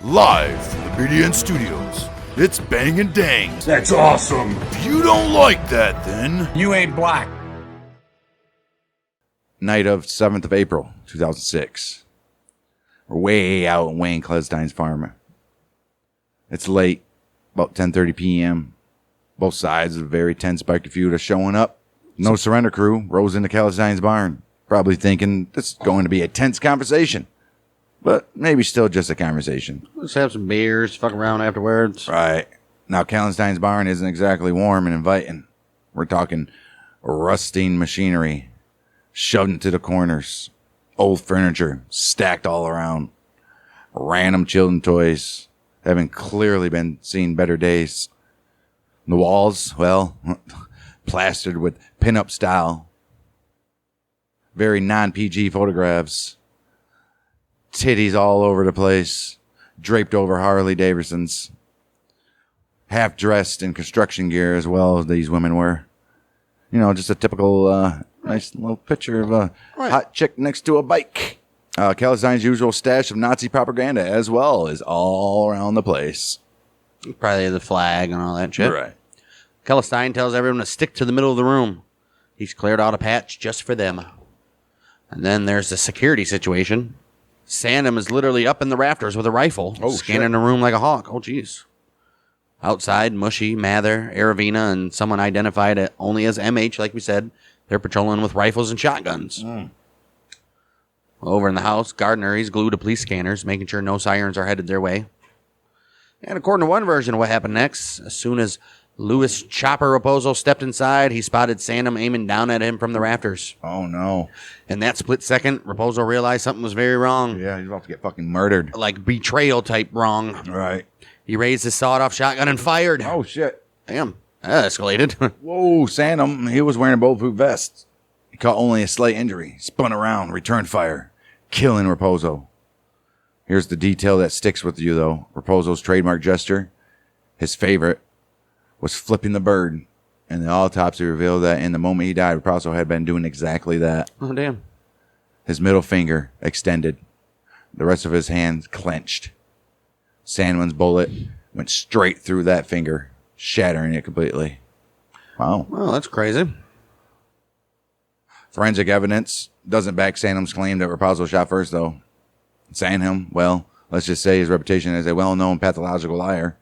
Live from the BDN Studios, it's Bang and Dang. That's awesome. If you don't like that, then You ain't black. Night of 7th of April, 2006. We're way out in Wayne Kellestine's farm. It's late, about 10:30 p.m. Both sides of a very tense bike feud are showing up. No surrender crew rolls into Kellestine's barn, probably thinking this is going to be a tense conversation. But maybe still just a conversation. Let's have some beers, fuck around afterwards. Right. Now, Kellestine's barn isn't exactly warm and inviting. We're talking rusting machinery, shoved into the corners, old furniture stacked all around, random children toys having clearly been seen better days. The walls, well, plastered with pin-up style, very non-PG photographs. Titties all over the place, draped over Harley Davidsons, half dressed in construction gear as well as these women were. You know, just a typical nice little picture of a hot chick next to a bike. Kellestine's usual stash of Nazi propaganda as well is all around the place. Probably the flag and all that shit. Right. Kellestine tells everyone to stick to the middle of the room. He's cleared out a patch just for them. And then there's the security situation. Sandham is literally up in the rafters with a rifle, scanning the room like a hawk. Oh, jeez. Outside, Mushy, Mather, Aravina, and someone identified only as MH, like we said. They're patrolling with rifles and shotguns. Over in the house, Gardner, he's glued to police scanners, making sure no sirens are headed their way. And according to one version of what happened next, as soon as Louis Chopper Raposo stepped inside, he spotted Sandham aiming down at him from the rafters. Oh, no. In that split second, Raposo realized something was very wrong. Yeah, he's about to get fucking murdered. Like betrayal type wrong. Right. He raised his sawed-off shotgun and fired. Oh, shit. Damn, that escalated. Whoa, Sandham, he was wearing a bulletproof vest. He caught only a slight injury, spun around, returned fire, killing Raposo. Here's the detail that sticks with you, though. Raposo's trademark gesture, his favorite, was flipping the bird, and the autopsy revealed that in the moment he died, Raposo had been doing exactly that. Oh, damn. His middle finger extended, the rest of his hand clenched. Sandman's bullet went straight through that finger, shattering it completely. Wow. Well, that's crazy. Forensic evidence doesn't back Sandham's claim that Raposo shot first, though. Sandham, well, let's just say his reputation as a well-known pathological liar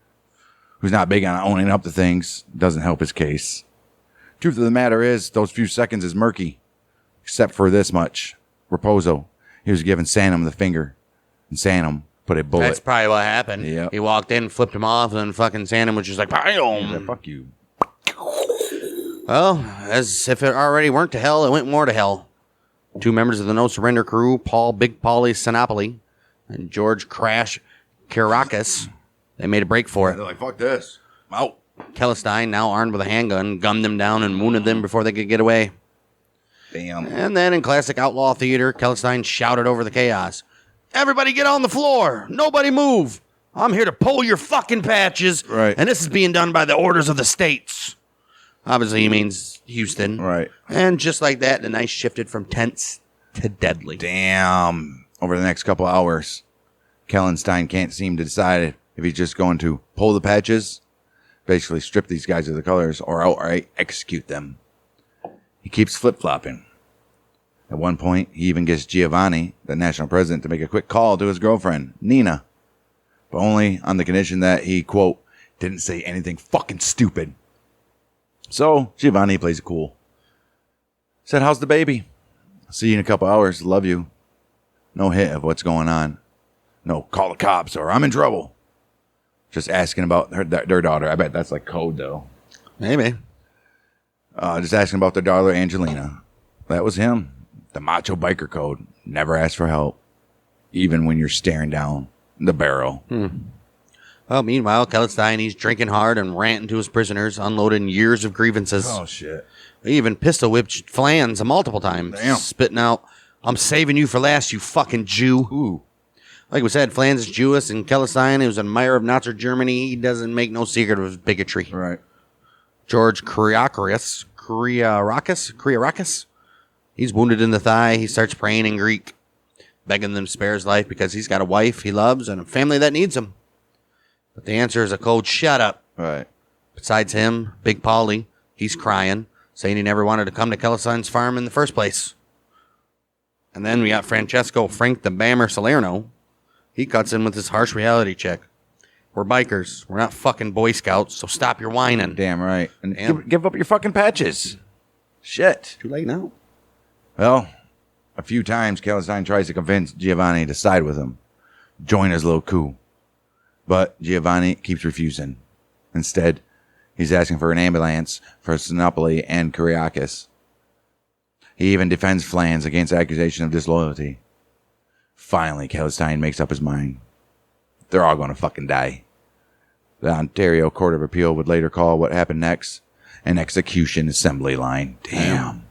who's not big on owning up to things doesn't help his case. Truth of the matter is, those few seconds is murky, except for this much. Raposo, he was giving Sandham the finger, and Sandham put a bullet. That's probably what happened. Yep. He walked in, flipped him off, and then fucking Sandham was just like, He said, fuck you. well, as if it already weren't to hell, it went more to hell. Two members of the No Surrender crew, Paul Big Paulie Sinopoli and George Crash Kirakis, they made a break for it. They're like, fuck this. I'm out. Kellestine, now armed with a handgun, gunned them down and wounded them before they could get away. Damn. And then in classic outlaw theater, Kellestine shouted over the chaos, "Everybody get on the floor! Nobody move! I'm here to pull your fucking patches, Right. and this is being done by the orders of the states." Obviously, he means Houston. Right. And just like that, the night shifted from tense to deadly. Damn. Over the next couple hours, Kellestine can't seem to decide if he's just going to pull the patches, basically strip these guys of the colors, or outright execute them. He keeps flip-flopping. At one point, he even gets Giovanni, the national president, to make a quick call to his girlfriend, Nina, but only on the condition that he, quote, didn't say anything fucking stupid. So, Giovanni plays it cool. Said, how's the baby? See you in a couple hours. Love you. No hint of what's going on. No, call the cops or I'm in trouble. Just asking about their daughter. I bet that's like code, though. Maybe. Just asking about their daughter, Angelina. That was him. The macho biker code. Never ask for help. Even when you're staring down the barrel. Well, meanwhile, Kellestine, he's drinking hard and ranting to his prisoners, unloading years of grievances. Oh, shit. He even pistol whipped Flans multiple times, Damn. spitting out, "I'm saving you for last, you fucking Jew." Ooh. Like we said, Flans is Jewish, and Kellestine, who's an admirer of Nazi Germany, he doesn't make no secret of his bigotry. Right. George Kriarakis, he's wounded in the thigh. He starts praying in Greek. begging them to spare his life because he's got a wife he loves and a family that needs him. But the answer is a cold shut up. Right. Besides him, Big Paulie, he's crying, saying he never wanted to come to Kellestine's farm in the first place. And then we got Francesco Frank the Bammer Salerno. He cuts in with his harsh reality check. We're bikers. We're not fucking Boy Scouts, so stop your whining. Damn right. And give up your fucking patches. Shit. Too late now. Well, a few times Kellestine tries to convince Giovanni to side with him, join his little coup. But Giovanni keeps refusing. Instead, he's asking for an ambulance for Sinopoli and Kyriakis. He even defends Flans against accusation of disloyalty. Finally, Kellestine makes up his mind. They're all going to fucking die. The Ontario Court of Appeal would later call what happened next an execution assembly line. Damn.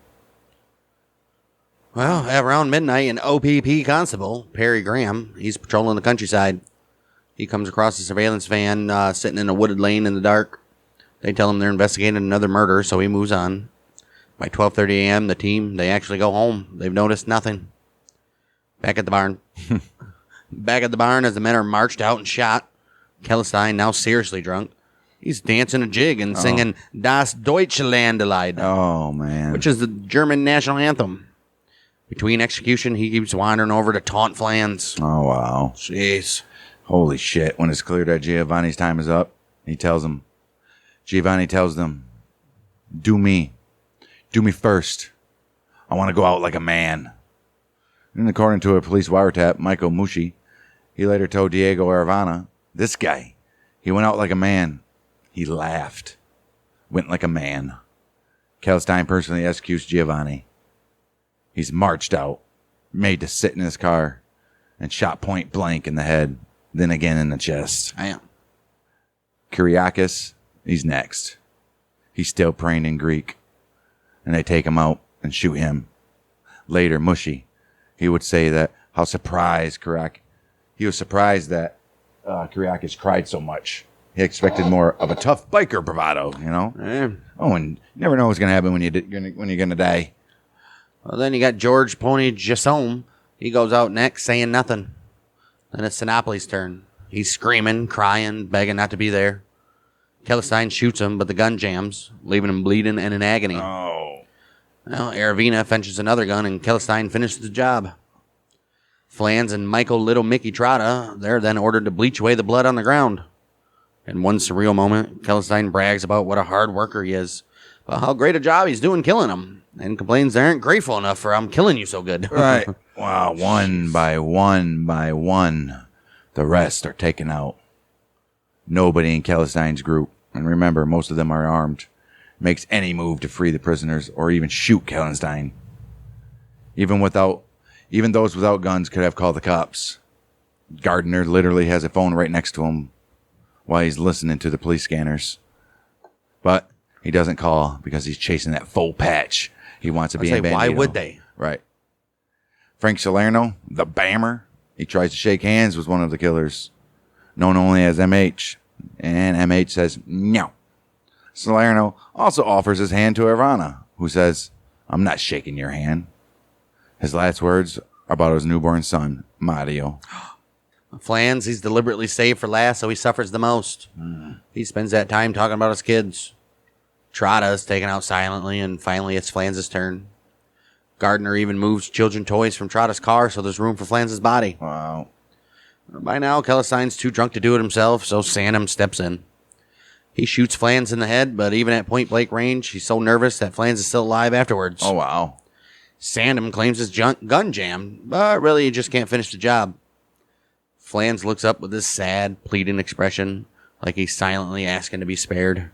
Well, at around midnight, an OPP constable, Perry Graham, he's patrolling the countryside. He comes across a surveillance van sitting in a wooded lane in the dark. They tell him they're investigating another murder, so he moves on. By 12:30 a.m., the team, they actually go home. They've noticed nothing. Back at the barn. Back at the barn as the men are marched out and shot. Kellestine, now seriously drunk, he's dancing a jig and singing Das Deutschlandlied. Oh, man. Which is the German national anthem. Between execution, he keeps wandering over to taunt Flans. Oh, wow. Jeez. Holy shit. When it's clear that Giovanni's time is up, Giovanni tells them, do me first. I want to go out like a man. And according to a police wiretap, Michael Mushi, he later told Diego Aravana, this guy, he went out like a man. He laughed. Went like a man. Kellestine personally executes Giovanni. He's marched out, made to sit in his car, and shot point blank in the head, then again in the chest. Damn. Kyriakis, he's next. He's still praying in Greek. And they take him out and shoot him. Later, Mushy, he would say that he was surprised that Kyriakis cried so much. He expected more of a tough biker bravado, you know? Yeah. Oh, and you never know what's going to happen when you're going to die. Well, then you got George Pony Jassome. He goes out next saying nothing. Then it's Sinopoli's turn. He's screaming, crying, begging not to be there. Kellestine shoots him, but the gun jams, leaving him bleeding and in agony. Oh. Well, Aravina fetches another gun, and Kellestine finishes the job. Flans and Michael Little Mickey Trotta, they're then ordered to bleach away the blood on the ground. In one surreal moment, Kellestine brags about what a hard worker he is, about how great a job he's doing killing them, and complains they aren't grateful enough for I'm killing you so good. Right. Wow, one by one, the rest are taken out. Nobody in Kellestine's group, and remember, most of them are armed, makes any move to free the prisoners or even shoot Kellestine. Even those without guns could have called the cops. Gardner literally has a phone right next to him while he's listening to the police scanners. But he doesn't call because he's chasing that full patch. He wants to be in Bandido. Why would they? Right. Frank Salerno, the Bammer, he tries to shake hands with one of the killers, known only as MH. And MH says, no. Salerno also offers his hand to Ivana, who says, I'm not shaking your hand. His last words are about his newborn son, Mario. Flans, he's deliberately saved for last, so he suffers the most. He spends that time talking about his kids. Trotta's taken out silently, and finally it's Flans' turn. Gardner even moves children toys from Trotta's car so there's room for Flans' body. Wow. By now, Kellestine's too drunk to do it himself, so Sandham steps in. He shoots Flans in the head, but even at point-blank range, he's so nervous that Flans is still alive afterwards. Oh, wow. Sandham claims his gun jammed, but really he just can't finish the job. Flans looks up with this sad, pleading expression, like he's silently asking to be spared.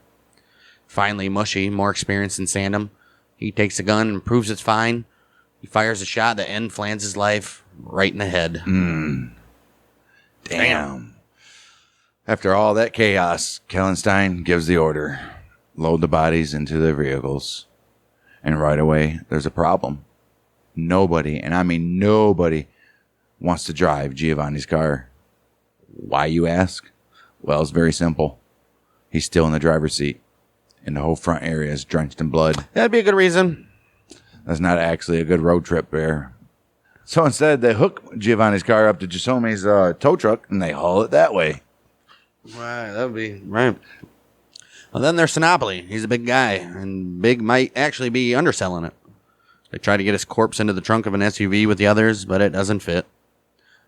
Finally, Mushy, more experienced than Sandham, he takes the gun and proves it's fine. He fires a shot that ends Flans' life right in the head. Damn. After all that chaos, Kellestine gives the order. Load the bodies into their vehicles. And right away, there's a problem. Nobody, and I mean nobody, wants to drive Giovanni's car. Why, you ask? Well, it's very simple. He's still in the driver's seat, and the whole front area is drenched in blood. That'd be a good reason. That's not actually a good road trip there. So instead, they hook Giovanni's car up to Giusome's tow truck, and they haul it that way. Right, that would be right. Well, then there's Sinopoli. He's a big guy, and big might actually be underselling it. They try to get his corpse into the trunk of an SUV with the others, but it doesn't fit.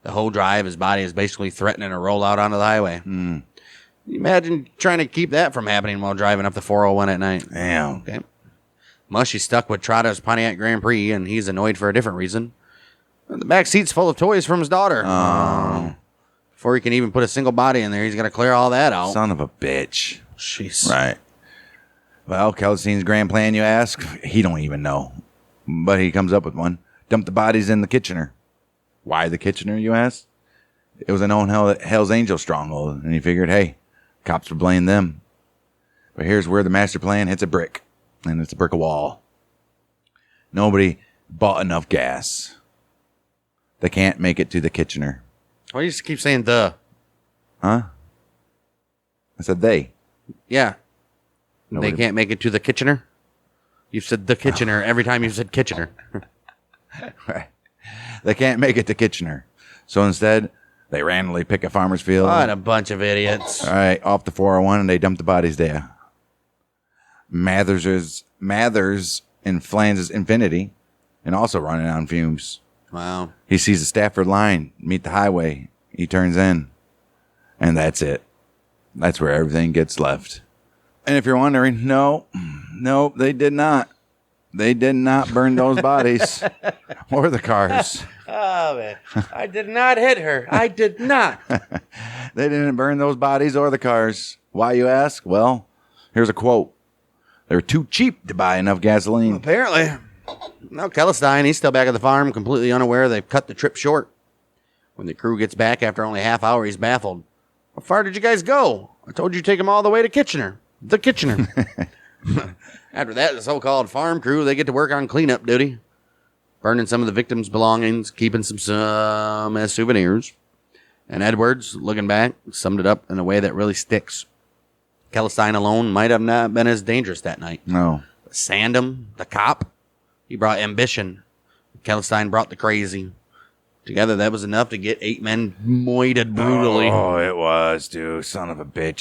The whole drive, his body is basically threatening to roll out onto the highway. Imagine trying to keep that from happening while driving up the 401 at night. Damn. Okay. Mushy's stuck with Trotta's Pontiac Grand Prix, and he's annoyed for a different reason. The back seat's full of toys from his daughter. Oh. Before he can even put a single body in there, he's got to clear all that out. Son of a bitch. Jeez. Right. Well, Kellestine's grand plan, you ask? He don't even know. But he comes up with one. Dump the bodies in the Kitchener. Why the Kitchener, you ask? It was a known Hell's Angel stronghold, and he figured, hey, cops would blame them. But here's where the master plan hits a brick, and it's a brick wall. Nobody bought enough gas. They can't make it to the Kitchener. Why do you just keep saying the? Huh? I said they. Yeah. Nobody- They can't make it to the Kitchener? You've said the Kitchener every time you've said Kitchener. Right. They can't make it to Kitchener. So instead, they randomly pick a farmer's field. What a bunch of idiots. All right, off the 401, and they dump the bodies there. Mathers in Flan's Infinity, and also running on fumes. Wow. He sees the Stafford line meet the highway. He turns in, and that's it. That's where everything gets left. And if you're wondering, no, they did not. They did not burn those bodies or the cars. Oh, man. I did not hit her. I did not. They didn't burn those bodies or the cars. Why, you ask? Well, here's a quote. They're too cheap to buy enough gasoline. Apparently. No, Kellestine, he's still back at the farm, completely unaware they've cut the trip short. When the crew gets back after only a half hour, he's baffled. How far did you guys go? I told you to take them all the way to Kitchener. The Kitchener. After that, the so-called farm crew, they get to work on cleanup duty. Burning some of the victims' belongings, keeping some as souvenirs. And Edwards, looking back, summed it up in a way that really sticks. Kellestine alone might have not been as dangerous that night. No. But Sandham, the cop, he brought ambition. Kellestine brought the crazy. Together, that was enough to get 8 men moited brutally. Oh, it was, dude. Son of a bitch.